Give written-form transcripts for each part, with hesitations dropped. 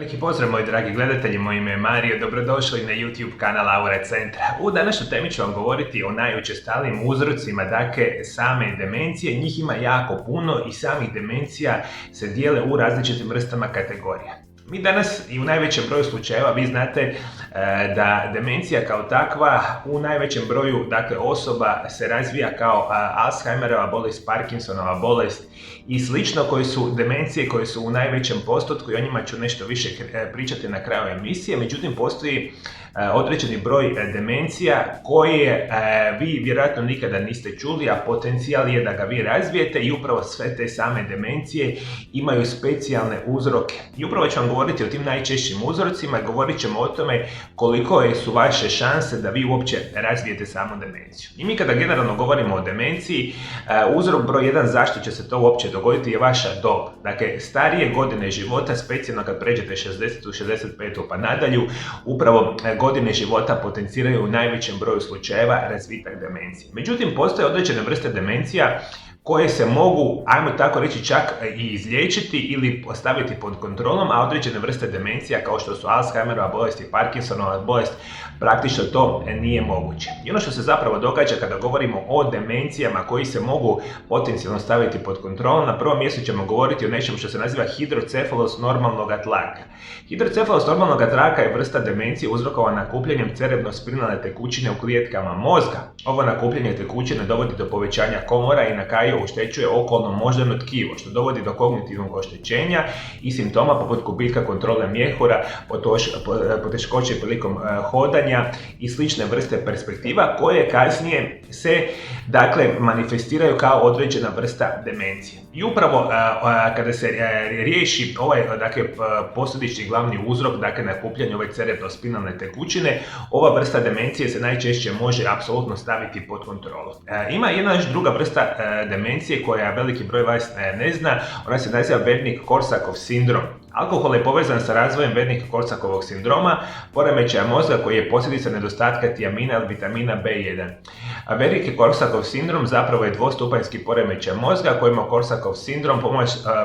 Veliki pozdrav moji dragi gledatelji, moje ime je Mario, dobrodošli na YouTube kanal Aura Centra. U današnjoj temi ću vam govoriti o najučestalijim uzrocima same demencije. Njih ima jako puno i samih demencija se dijele u različitim vrstama kategorija. Mi danas i u najvećem broju slučajeva, vi znate da demencija kao takva u najvećem broju osoba se razvija kao Alzheimerova bolest, Parkinsonova bolest i slično, koje su demencije koje su u najvećem postotku i o njima ću nešto više pričati na kraju emisije. Međutim, postoji određeni broj demencija koje vi vjerojatno nikada niste čuli, a potencijal je da ga vi razvijete i upravo sve te same demencije imaju specijalne uzroke. I upravo ću vam govoriti o tim najčešćim uzrocima i govorit ćemo o tome koliko su vaše šanse da vi uopće razvijete samu demenciju. I mi kada generalno govorimo o demenciji, uzrok broj 1 zašto će se to uopće dogoditi je vaša dob. Dakle, starije godine života, specijalno kad pređete 60. 65. pa nadalju, upravo godine života potenciraju u najvećem broju slučajeva razvitak demencije. Međutim, postoje određene vrste demencija koje se mogu, ajmo tako reći, čak i izliječiti ili postaviti pod kontrolom, a određene vrste demencija kao što su Alzheimerova bolest i Parkinsonova bolest praktično to nije moguće. I ono što se zapravo događa kada govorimo o demencijama koji se mogu potencijalno staviti pod kontrolom, na prvom mjestu ćemo govoriti o nečemu što se naziva hidrocefalos normalnog traka. Hidrocefalos normalnog traka je vrsta demencije uzrokovana nakupljanjem cerebrospinalne tekućine u klijetkama mozga. Ovo nakupljanje tekućine dovodi do povećanja komora i na kraju oštećuje okolno moždano tkivo, što dovodi do kognitivnog oštećenja i simptoma poput gubitka kontrole mjehura, poteškoće prilikom hodanja i slične vrste perspektiva koje kasnije se manifestiraju kao određena vrsta demencije. I upravo kada se riješi ovaj posljedični glavni uzrok, nakupljanje ove cerebrospinalne tekućine, ova vrsta demencije se najčešće može apsolutno staviti pod kontrolu. Ima jedna još druga vrsta demencije koja veliki broj vas ne zna, ona se naziva Wernicke-Korsakov sindrom. Alkohol je povezan sa razvojem Wernicke-Korsakovog sindroma, poremećaja mozga koji je posljedica nedostatka tiamina ili vitamina B1. Wernicke-Korsakov sindrom zapravo je dvostupanjski poremećaj mozga kojima Korsakov sindrom,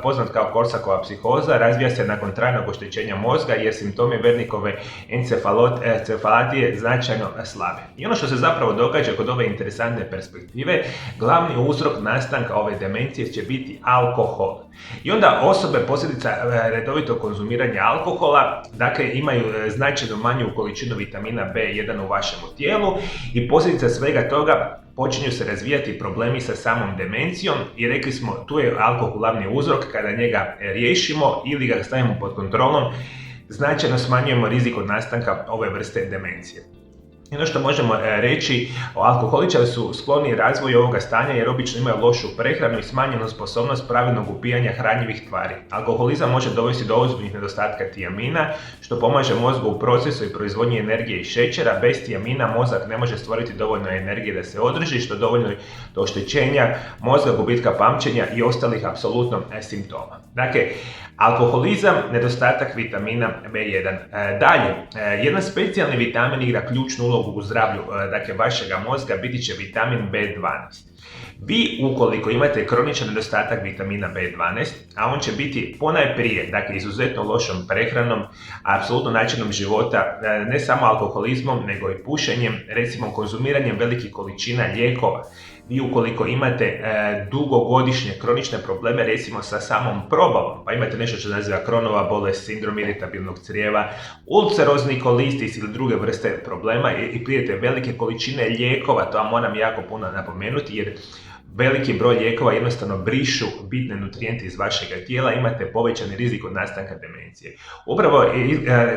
poznat kao Korsakova psihoza, razvija se nakon trajnog oštećenja mozga jer simptomi Wernickove encefalopatije značajno slabe. I ono što se zapravo događa kod ove interesantne perspektive, glavni uzrok nastanka ove demencije će biti alkohol. I onda osobe posljedica redovitog konzumiranja alkohola, imaju značajno manju količinu vitamina B1 u vašem tijelu i posljedica svega toga počinju se razvijati problemi sa samom demencijom i rekli smo tu je alkohol glavni uzrok. Kada njega riješimo ili ga stavimo pod kontrolom, značajno smanjujemo rizik od nastanka ove vrste demencije. Ono što možemo reći, alkoholičari su skloni razvoju ovoga stanja jer obično imaju lošu prehranu i smanjenu sposobnost pravilnog upijanja hranjivih tvari. Alkoholizam može dovesti do ozbiljnih nedostatka tiamina, što pomaže mozgu u procesu i proizvodnji energije i šećera. Bez tiamina mozak ne može stvoriti dovoljno energije da se održi, što dovoljno do oštećenja mozga, gubitka pamćenja i ostalih apsolutno simptoma. Dakle, alkoholizam, nedostatak vitamina B1. Dalje, jedan specijalni vitamin igra ključnu ulogu u zdravlju vašega mozga, biti će vitamin B12. Vi ukoliko imate kroničan nedostatak vitamina B12, a on će biti ponajprije izuzetno lošom prehranom, apsolutno načinom života, ne samo alkoholizmom nego i pušenjem, recimo konzumiranjem velikih količina lijekova. Vi ukoliko imate dugogodišnje kronične probleme recimo sa samom probavom, pa imate nešto što se naziva Crohnova bolest, sindrom iritabilnog crijeva, ulcerozni kolitis ili druge vrste problema i pijete velike količine lijekova, to vam moram jako puno napomenuti jer veliki broj lijekova jednostavno brišu bitne nutrijente iz vašeg tijela, imate povećani rizik od nastanka demencije. Upravo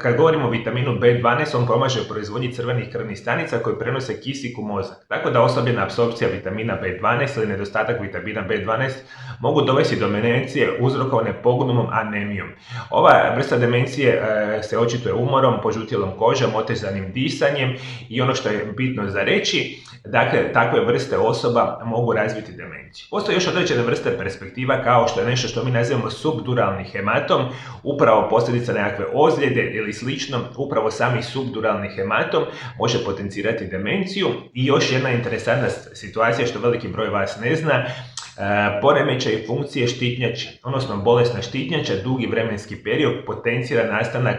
kad govorimo o vitaminu B12, on pomaže u proizvodnji crvenih krvnih stanica koje prenose kisik u mozak. Tako da oslabljena apsorpcija vitamina B12 ili nedostatak vitamina B12 mogu dovesti do demencije uzrokovane pogubnom anemijom. Ova vrsta demencije se očituje umorom, požutjelom kožom, otežanim disanjem i ono što je bitno za reći, takve vrste osoba mogu razviti demenciju. Postoje još određene vrste perspektiva kao što je nešto što mi nazivamo subduralni hematom, upravo posljedica nekakve ozljede ili slično, upravo sami subduralni hematom može potencirati demenciju. I još jedna interesantna situacija što veliki broj vas ne zna, Poremećaj funkcije štitnjače, odnosno bolesna štitnjača dugi vremenski period potencira nastanak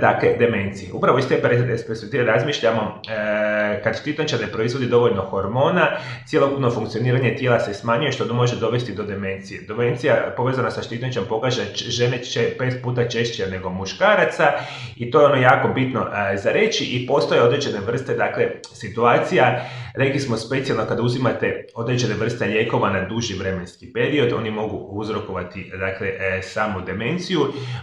dakle demencije. Upravo iz te perspektive razmišljamo kad štitnjača ne proizvodi dovoljno hormona, cjelokupno funkcioniranje tijela se smanjuje što može dovesti do demencije. Demencija povezana sa štitnjačom pogađa žene 5 puta češće nego muškaraca i to je ono jako bitno za reći i postoje određene vrste dakle situacija. Rekli smo specijalno kada uzimate određene vrste lijekova na duži vremenski period, oni mogu uzrokovati dakle samu demenciju,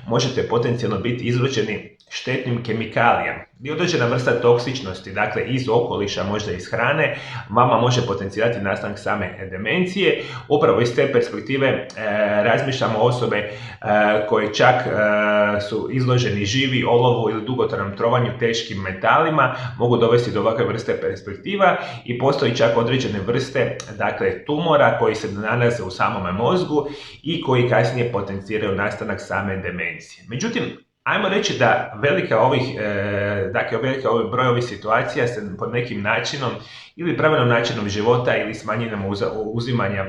možete potencijalno biti izloženi štetnim kemikalijama. I određena vrsta toksičnosti, dakle iz okoliša, možda iz hrane, vama može potencirati nastanak same demencije. Upravo iz te perspektive razmišljamo osobe koje čak su izloženi živi, olovu ili dugotrajnom trovanju teškim metalima, mogu dovesti do ovakve vrste perspektiva i postoji čak određene vrste dakle tumora koji se nalaze u samome mozgu i koji kasnije potenciraju nastanak same demencije. Međutim, ajmo reći da veliki broj ovih situacija se pod nekim načinom ili pravilnom načinom života ili smanjenom uzimanja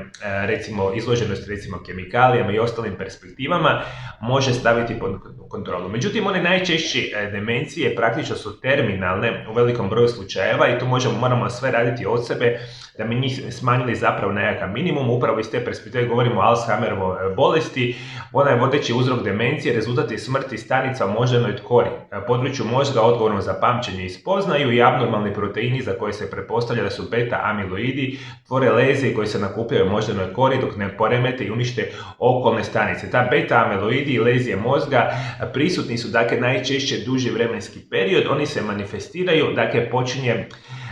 recimo izloženosti recimo kemikalijama i ostalim perspektivama može staviti pod kontrolu. Međutim, one najčešće demencije praktično su terminalne u velikom broju slučajeva i tu moramo sve raditi od sebe da bi njih smanjili zapravo na nekakav minimum. Upravo iz te perspektive govorimo o Alzheimerovoj bolesti. Ona je vodeći uzrok demencije, rezultat je smrti stanica u moždanoj tkori, području mozga odgovorno za pamćenje i spoznaju i abnormalni proteini za koje se pretpostavlja da su beta-amiloidi tvore lezije koje se nakupljaju u moždanoj kori dok ne poremete i unište okolne stanice. Ta beta-amiloidi i lezije mozga prisutni su dakle najčešće duži vremenski period, oni se manifestiraju, dakle počinje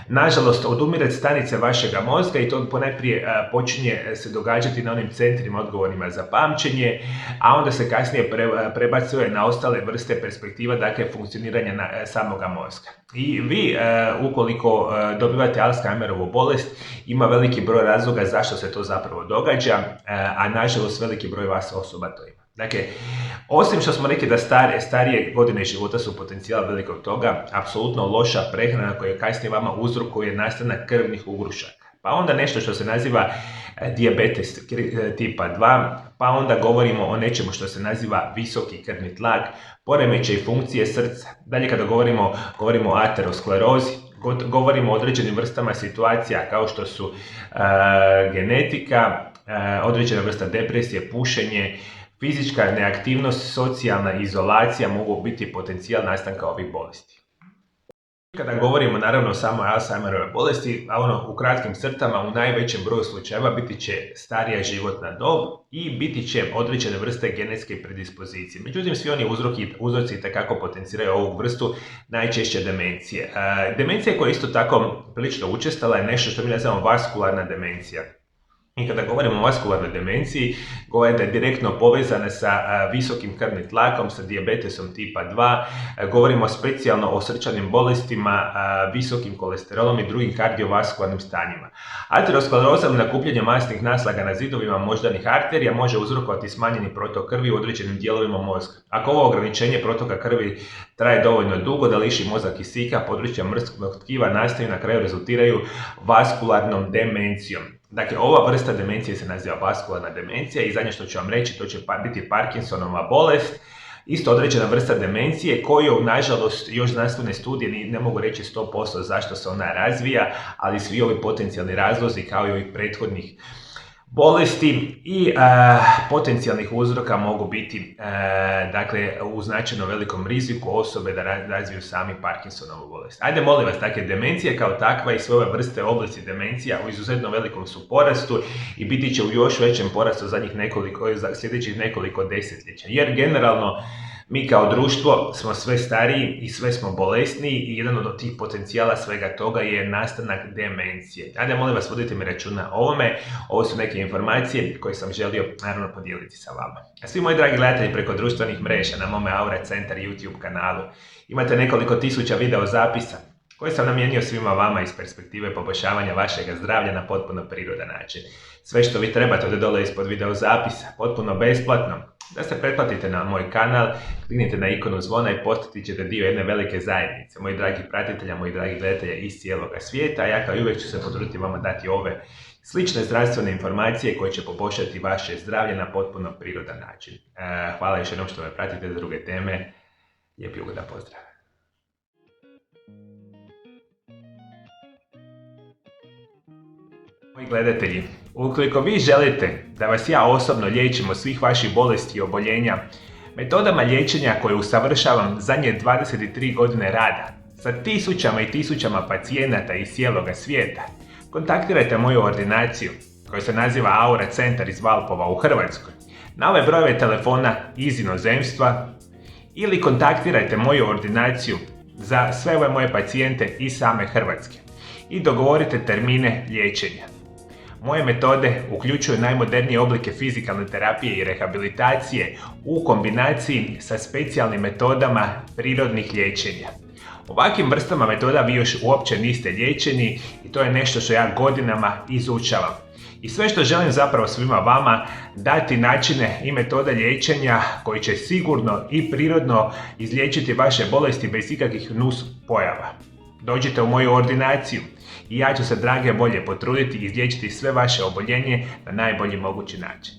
nažalost odumirati stanice vašega mozga i to ponajprije počinje se događati na onim centrima odgovornima za pamćenje, a onda se kasnije prebacuje na ostale vrste perspektiva, dakle funkcioniranja samoga mozga. I vi, ukoliko dobivate Alzheimerovu bolest, ima veliki broj razloga zašto se to zapravo događa, a nažalost veliki broj vas osoba to ima. Dakle, osim što smo rekli da starije godine života su potencijal velikog toga, apsolutno loša prehrana koja kasnije vama uzrokuje nastanak krvnih ugrušaka. Pa onda nešto što se naziva dijabetes tipa 2, pa onda govorimo o nečemu što se naziva visoki krvni tlak, poremećaj funkcije srca. Dalje kada govorimo o aterosklerozi, govorimo o određenim vrstama situacija kao što su genetika, određena vrsta depresije, pušenje, fizička neaktivnost, socijalna izolacija mogu biti potencijal nastanka ovih bolesti. Kada govorimo naravno samo o Alzheimerovoj bolesti, a u kratkim crtama u najvećem broju slučajeva biti će starija životna dob i biti će određene vrste genetske predispozicije. Međutim, svi oni uzroci itekako potenciraju ovu vrstu najčešće demencije. Demencija koja je isto tako prilično učestala je nešto što mi nazivamo vaskularna demencija. I kada govorimo o vaskularnoj demenciji, govorimo da je direktno povezana sa visokim krvnim tlakom, sa dijabetesom tipa 2, govorimo specijalno o srčanim bolestima, visokim kolesterolom i drugim kardiovaskularnim stanjima. Ateroskleroza, nakupljanje masnih naslaga na zidovima moždanih arterija, može uzrokovati smanjeni protok krvi u određenim dijelovima mozga. Ako ovo ograničenje protoka krvi traje dovoljno dugo da liši mozak kisika, područja mrskog tkiva nastaju na kraju rezultiraju vaskularnom demencijom. Dakle, ova vrsta demencije se naziva vaskularna demencija i zadnje što ću vam reći, to će biti Parkinsonova bolest, isto određena vrsta demencije koju, nažalost, još znanstvene studije ne mogu reći 100% zašto se ona razvija, ali svi ovi potencijalni razlozi kao i ovih prethodnih bolesti i potencijalnih uzroka mogu biti dakle, u značajno velikom riziku osobe da razviju sami Parkinsonovu bolest. Ajde, molim vas, dakle, demencija kao takva i sve ove vrste oblici demencija u izuzetno velikom su porastu i biti će u još većem porastu sljedećih nekoliko desetljeća. Jer generalno mi kao društvo smo sve stariji i sve smo bolesniji i jedan od tih potencijala svega toga je nastanak demencije. Ajde, molim vas, vodite mi računa o ovome. Ovo su neke informacije koje sam želio naravno podijeliti sa vama. A svi moji dragi gledatelji preko društvenih mreža na mome Aura Centar YouTube kanalu imate nekoliko tisuća video zapisa koje sam namijenio svima vama iz perspektive poboljšavanja vašeg zdravlja na potpuno prirodan način. Sve što vi trebate ovdje dole ispod video zapisa, potpuno besplatno, da se pretplatite na moj kanal, kliknite na ikonu zvona i postati ćete dio jedne velike zajednice, moji dragi pratitelja, moji dragi gledatelja iz cijeloga svijeta, a ja kao i uvijek ću se potruditi vama dati ove slične zdravstvene informacije koje će poboljšati vaše zdravlje na potpuno prirodan način. Hvala još jednom što me pratite za druge teme. Lijep i ugodan pozdrav. Moji gledatelji, ukoliko vi želite da vas ja osobno liječim od svih vaših bolesti i oboljenja, metodama liječenja koje usavršavam zadnje 23 godine rada, sa tisućama i tisućama pacijenata iz cijeloga svijeta, kontaktirajte moju ordinaciju koja se naziva Aura Centar iz Valpova u Hrvatskoj na ove brojeve telefona iz inozemstva ili kontaktirajte moju ordinaciju za sve ove moje pacijente iz same Hrvatske i dogovorite termine liječenja. Moje metode uključuju najmodernije oblike fizikalne terapije i rehabilitacije u kombinaciji sa specijalnim metodama prirodnih liječenja. Ovakvim vrstama metoda vi još uopće niste liječeni i to je nešto što ja godinama izučavam. I sve što želim zapravo svima vama dati načine i metode liječenja koji će sigurno i prirodno izliječiti vaše bolesti bez ikakvih nus pojava. Dođite u moju ordinaciju i ja ću se drage volje potruditi i izliječiti sve vaše oboljenje na najbolji mogući način.